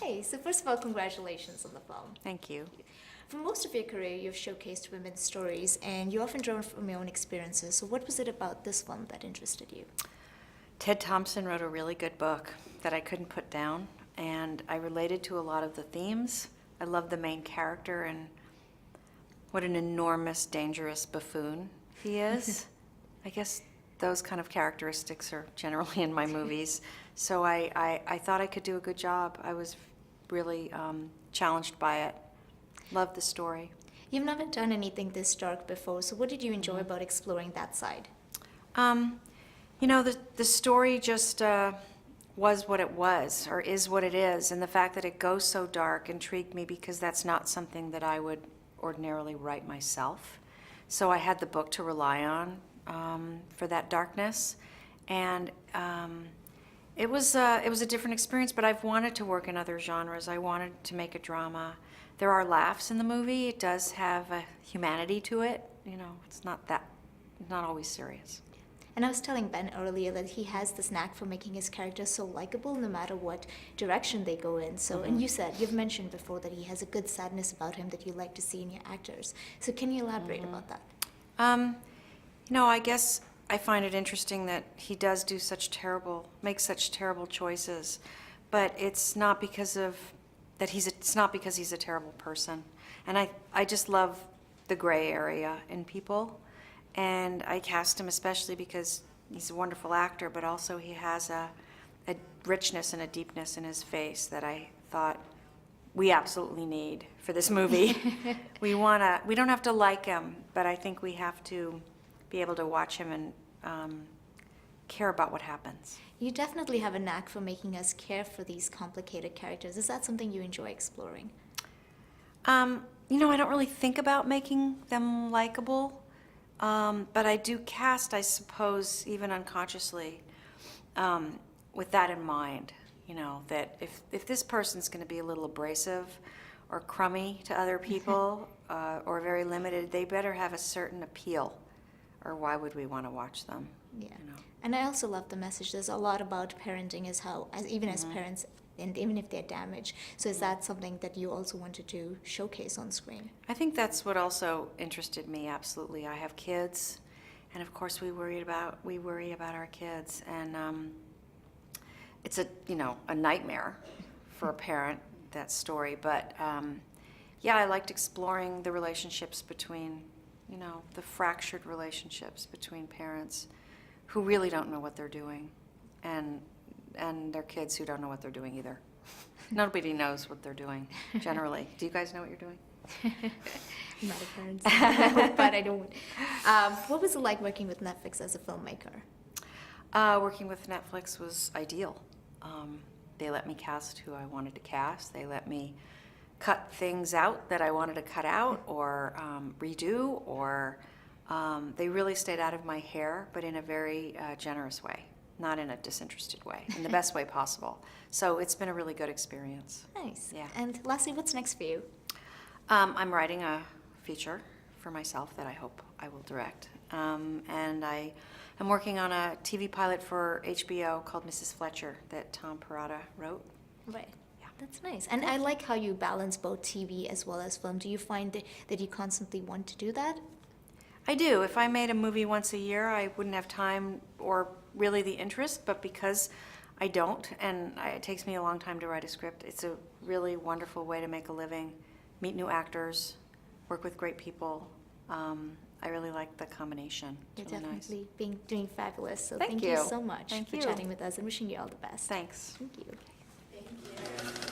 Hey, so first of all, congratulations on the film. Thank you. For most of your career, you've showcased women's stories, and you often draw from your own experiences. So what was it about this film that interested you? Ted Thompson wrote a really good book that I couldn't put down, and I related to a lot of the themes. I love the main character and what an enormous, dangerous buffoon he is. I guess those kind of characteristics are generally in my movies. So I thought I could do a good job. I was really challenged by it. Loved the story. You've never done anything this dark before, so what did you enjoy about exploring that side? You know, the story just was what it was, or is what it is, and the fact that it goes so dark intrigued me because that's not something that I would ordinarily write myself. So I had the book to rely on for that darkness, and it was a different experience. But I've wanted to work in other genres. I wanted to make a drama. There are laughs in the movie. It does have a humanity to it. You know, it's not always serious. And I was telling Ben earlier that he has this knack for making his characters so likable no matter what direction they go in. So, and you've mentioned before that he has a good sadness about him that you like to see in your actors. So can you elaborate about that? You know, I guess I find it interesting that he does make such terrible choices, but it's not because he's a terrible person. And I just love the gray area in people. And I cast him especially because he's a wonderful actor, but also he has a richness and a deepness in his face that I thought we absolutely need for this movie. We don't have to like him, but I think we have to be able to watch him and care about what happens. You definitely have a knack for making us care for these complicated characters. Is that something you enjoy exploring? You know, I don't really think about making them likable. But I do cast, I suppose, even unconsciously, with that in mind, you know, that if this person's going to be a little abrasive or crummy to other people or very limited, they better have a certain appeal, or why would we want to watch them? Yeah. You know? And I also love the message. There's a lot about parenting as parents, and even if they're damaged. So is that something that you also wanted to showcase on screen? I think that's what also interested me, absolutely. I have kids, and of course we worry about our kids, and it's a nightmare for a parent, that story. But yeah, I liked exploring the relationships between, you know, the fractured relationships between parents who really don't know what they're doing, and their kids who don't know what they're doing either. Nobody knows what they're doing, generally. Do you guys know what you're doing? I'm not a parent, but I don't. What was it like working with Netflix as a filmmaker? Working with Netflix was ideal. They let me cast who I wanted to cast. They let me cut things out that I wanted to cut out or redo, or they really stayed out of my hair, but in a very generous way. Not in a disinterested way, in the best way possible. So it's been a really good experience. Nice. Yeah. And lastly, what's next for you? I'm writing a feature for myself that I hope I will direct. And I am working on a TV pilot for HBO called Mrs. Fletcher that Tom Perrotta wrote. Right. Yeah. That's nice. And I like how you balance both TV as well as film. Do you find that you constantly want to do that? I do. If I made a movie once a year, I wouldn't have time or really the interest, but because I don't, and it takes me a long time to write a script, it's a really wonderful way to make a living, meet new actors, work with great people. I really like the combination. It's You're really definitely nice. doing fabulous. So Thank you you so much Thank for you. chatting with us and wishing you all the best. Thanks. Thank you. Thank you.